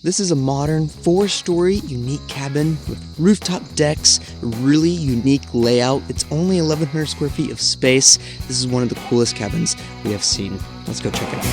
This is a modern 4-story unique cabin with rooftop decks, a really unique layout. It's only 1,100 square feet of space. This is one of the coolest cabins we have seen. Let's go check it out.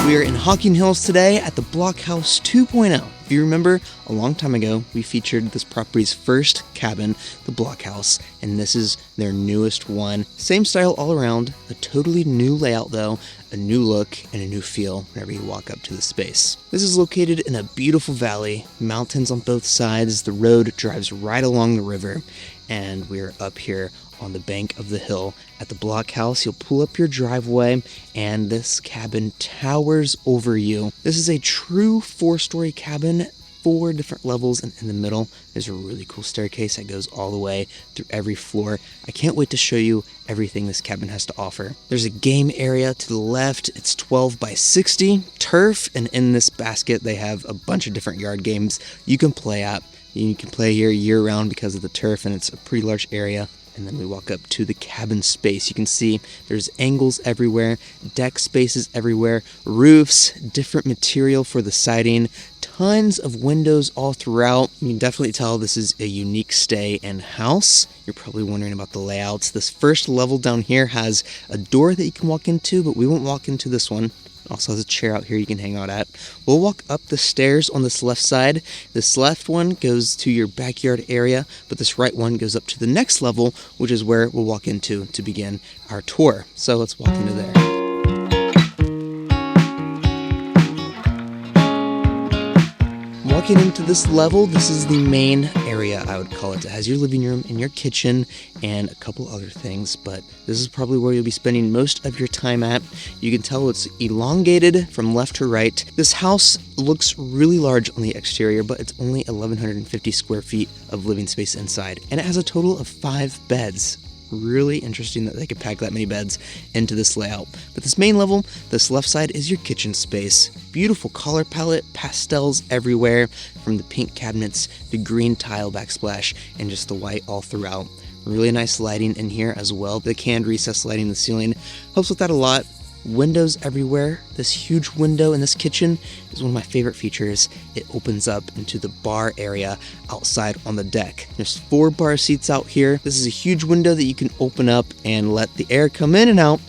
We are in Hocking Hills today at the Blockhouse 2.0. If you remember, a long time ago, we featured this property's first cabin, the Blockhouse, and this is their newest one. Same style all around, a totally new layout though, a new look and a new feel whenever you walk up to the space. This is located in a beautiful valley, mountains on both sides, the road drives right along the river, and we're up here on the bank of the hill at the Blockhouse. You'll pull up your driveway and this cabin towers over you. This is a true 4-story cabin, 4 different levels, and in the middle there's a really cool staircase that goes all the way through every floor. I can't wait to show you everything this cabin has to offer. There's a game area to the left. It's 12 by 60 turf, and in this basket they have a bunch of different yard games you can play at. You can play here year-round because of the turf, and it's a pretty large area. And then we walk up to the cabin space. You can see there's angles everywhere, deck spaces everywhere, roofs, different material for the siding, tons of windows all throughout. You can definitely tell this is a unique stay and house. You're probably wondering about the layouts. This first level down here has a door that you can walk into, but we won't walk into this one. Also has a chair out here you can hang out at. We'll walk up the stairs on this left side. This left one goes to your backyard area, but this right one goes up to the next level, which is where we'll walk into to begin our tour. So let's walk into there. Walking into this level, this is the main area, I would call it. It has your living room and your kitchen and a couple other things, but this is probably where you'll be spending most of your time at. You can tell it's elongated from left to right. This house looks really large on the exterior, but it's only 1,150 square feet of living space inside, and it has a total of 5 beds. Really interesting that they could pack that many beds into this layout. But this main level, this left side is your kitchen space. Beautiful color palette, pastels everywhere, from the pink cabinets, the green tile backsplash, and just the white all throughout. Really nice lighting in here as well. The canned recessed lighting in the ceiling helps with that a lot. Windows everywhere. This huge window in this kitchen is one of my favorite features. It opens up into the bar area outside on the deck. There's 4 bar seats out here. This is a huge window that you can open up and let the air come in and out.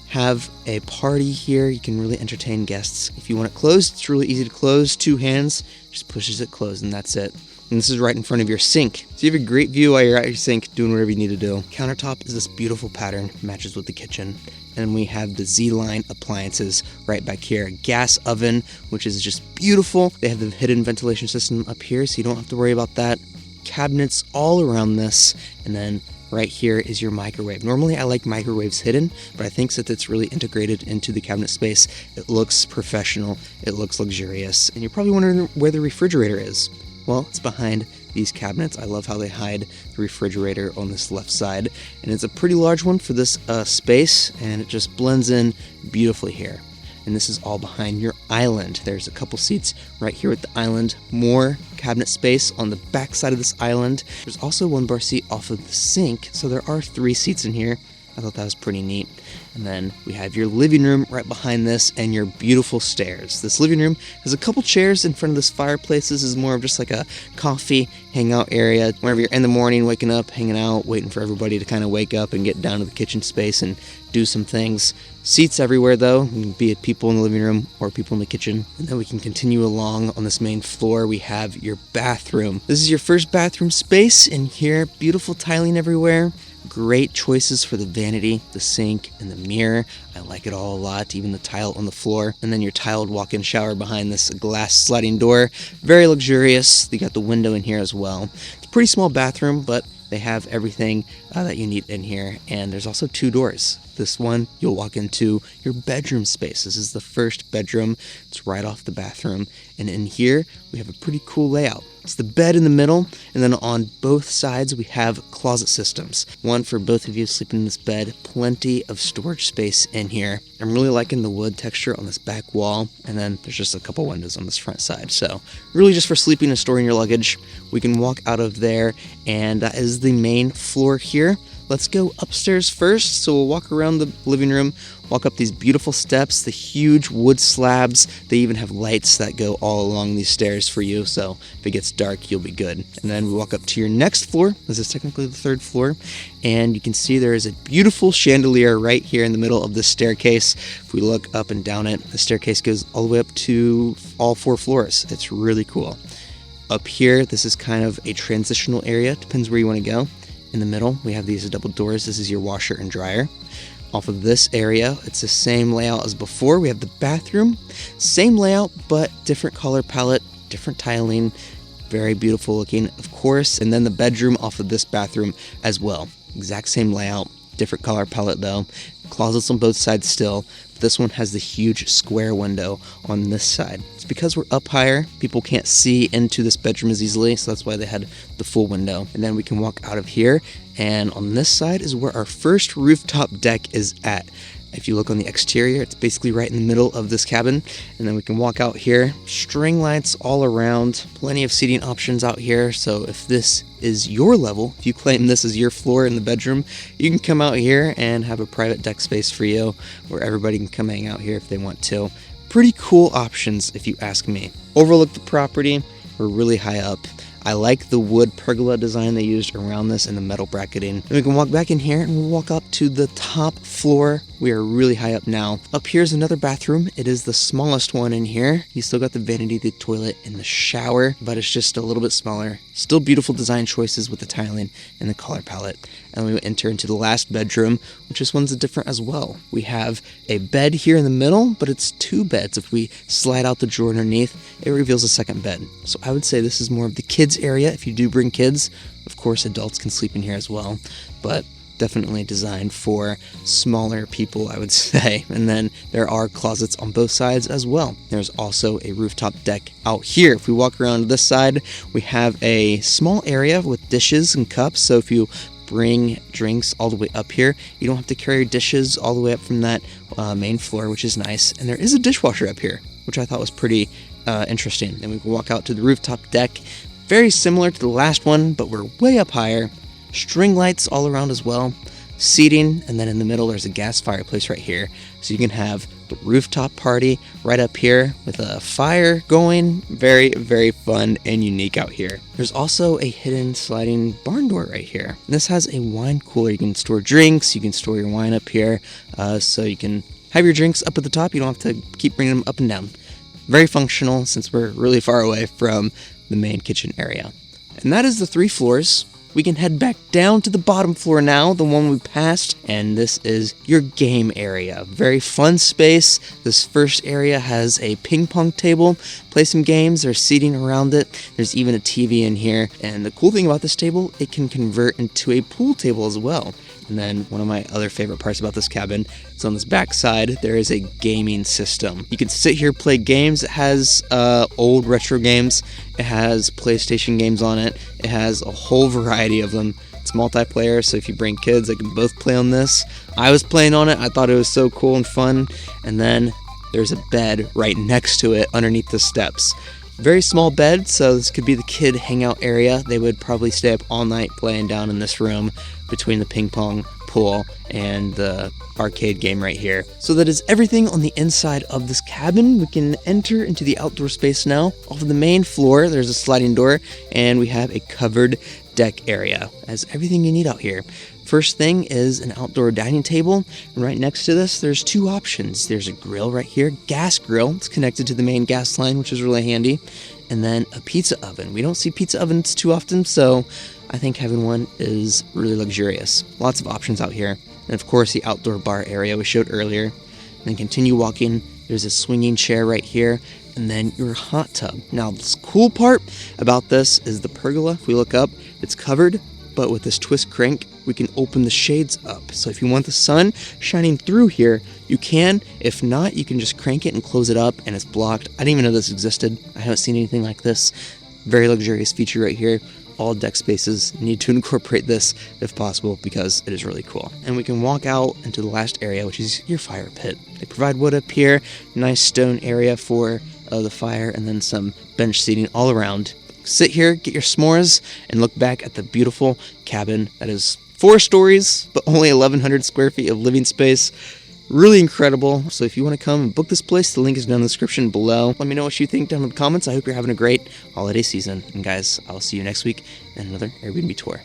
Have a party here. You can really entertain guests. If you want it closed, it's really easy to close. 2 hands, just pushes it closed, and that's it. And this is right in front of your sink. So you have a great view while you're at your sink doing whatever you need to do. Countertop is this beautiful pattern, matches with the kitchen. And we have the Z-Line appliances right back here. Gas oven, which is just beautiful. They have the hidden ventilation system up here, so you don't have to worry about that. Cabinets all around this. And then right here is your microwave. Normally I like microwaves hidden, but I think that it's really integrated into the cabinet space. It looks professional, it looks luxurious, and you're probably wondering where the refrigerator is. Well, it's behind these cabinets. I love how they hide the refrigerator on this left side, and it's a pretty large one for this space, and it just blends in beautifully here. And this is all behind your island. There's a couple seats right here at the island, more cabinet space on the back side of this island. There's also 1 bar seat off of the sink, so there are 3 seats in here. I thought that was pretty neat. And then we have your living room right behind this and your beautiful stairs. This living room has a couple chairs in front of this fireplace. This is more of just like a coffee hangout area. Whenever you're in the morning, waking up, hanging out, waiting for everybody to kind of wake up and get down to the kitchen space and do some things. Seats everywhere though, be it people in the living room or people in the kitchen. And then we can continue along on this main floor. We have your bathroom. This is your first bathroom space in here. Beautiful tiling everywhere. Great choices for the vanity, the sink, and the mirror. I like it all a lot, even the tile on the floor. And then your tiled walk-in shower behind this glass sliding door. Very luxurious. They got the window in here as well. It's a pretty small bathroom, but they have everything that you need in here. And there's also 2 doors. this one, you'll walk into your bedroom space. This is the first bedroom. It's right off the bathroom. And in here, we have a pretty cool layout. It's the bed in the middle, and then on both sides, we have closet systems. One for both of you sleeping in this bed. Plenty of storage space in here. I'm really liking the wood texture on this back wall, and then there's just a couple windows on this front side. So really just for sleeping and storing your luggage. We can walk out of there, and that is the main floor here. Let's go upstairs first. So we'll walk around the living room, walk up these beautiful steps, the huge wood slabs. They even have lights that go all along these stairs for you, so if it gets dark, you'll be good. And then we walk up to your next floor. This is technically the third floor, and you can see there is a beautiful chandelier right here in the middle of the staircase. If we look up and down it, the staircase goes all the way up to all 4 floors. It's really cool. Up here, this is kind of a transitional area. Depends where you want to go. In the middle, we have these double doors. This is your washer and dryer. Off of this area, it's the same layout as before. We have the bathroom, same layout, but different color palette, different tiling, very beautiful looking, of course. And then the bedroom off of this bathroom as well. Exact same layout, different color palette though. Closets on both sides still. This one has the huge square window on this side. It's because we're up higher, people can't see into this bedroom as easily, so that's why they had the full window. And then we can walk out of here, and on this side is where our first rooftop deck is at. If you look on the exterior, it's basically right in the middle of this cabin. And then we can walk out here, string lights all around, plenty of seating options out here. So if this is your level, if you claim this is your floor in the bedroom, you can come out here and have a private deck space for you where everybody can come hang out here if they want to. Pretty cool options if you ask me. Overlook the property, we're really high up. I like the wood pergola design they used around this and the metal bracketing. And we can walk back in here and we'll walk up to the top floor. We are really high up now. Up here is another bathroom. It is the smallest one in here. You still got the vanity, the toilet, and the shower, but it's just a little bit smaller. Still beautiful design choices with the tiling and the color palette. And we enter into the last bedroom, which this one's different as well. We have a bed here in the middle, but it's 2 beds. If we slide out the drawer underneath, it reveals a second bed. So I would say this is more of the kids area. If you do bring kids, of course adults can sleep in here as well, but definitely designed for smaller people, I would say. And then there are closets on both sides as well. There's also a rooftop deck out here. If we walk around to this side, we have a small area with dishes and cups. So if you bring drinks all the way up here, you don't have to carry dishes all the way up from that main floor, which is nice. And there is a dishwasher up here, which I thought was pretty interesting. Then we can walk out to the rooftop deck. Very similar to the last one, but we're way up higher. String lights all around as well. Seating, and then in the middle there's a gas fireplace right here. So you can have the rooftop party right up here with a fire going. Very, very fun and unique out here. There's also a hidden sliding barn door right here. And this has a wine cooler. You can store drinks, you can store your wine up here. So you can have your drinks up at the top. You don't have to keep bringing them up and down. Very functional since we're really far away from the main kitchen area. And that is the 3 floors. We can head back down to the bottom floor now, the one we passed, and this is your game area. Very fun space. This first area has a ping pong table. Play some games, there's seating around it. There's even a TV in here, and the cool thing about this table, it can convert into a pool table as well. And then one of my other favorite parts about this cabin is on this back side, there is a gaming system. You can sit here, play games. It has old retro games. It has PlayStation games on it. It has a whole variety of them. It's multiplayer, so if you bring kids, they can both play on this. I was playing on it. I thought it was so cool and fun. And then there's a bed right next to it underneath the steps. Very small bed, so this could be the kid hangout area. They would probably stay up all night playing down in this room between the ping pong, pool, and the arcade game right here. So that is everything on the inside of this cabin. We can enter into the outdoor space now. Off of the main floor, there's a sliding door, and we have a covered deck area. Has everything you need out here. First thing is an outdoor dining table, and right next to this, there's 2 options. There's a grill right here, gas grill. It's connected to the main gas line, which is really handy, and then a pizza oven. We don't see pizza ovens too often, so I think having one is really luxurious. Lots of options out here. And of course, the outdoor bar area we showed earlier. And then continue walking. There's a swinging chair right here, and then your hot tub. Now, this cool part about this is the pergola. If we look up, it's covered, but with this twist crank, we can open the shades up. So if you want the sun shining through here, you can. If not, you can just crank it and close it up, and it's blocked. I didn't even know this existed. I haven't seen anything like this. Very luxurious feature right here. All deck spaces need to incorporate this if possible, because it is really cool. And we can walk out into the last area, which is your fire pit. They provide wood up here, nice stone area for the fire, and then some bench seating all around. Sit here, get your s'mores, and look back at the beautiful cabin that is 4 stories, but only 1,100 square feet of living space. Really incredible. So if you want to come and book this place, the link is down in the description below. Let me know what you think down in the comments. I hope you're having a great holiday season. And guys, I'll see you next week in another Airbnb tour.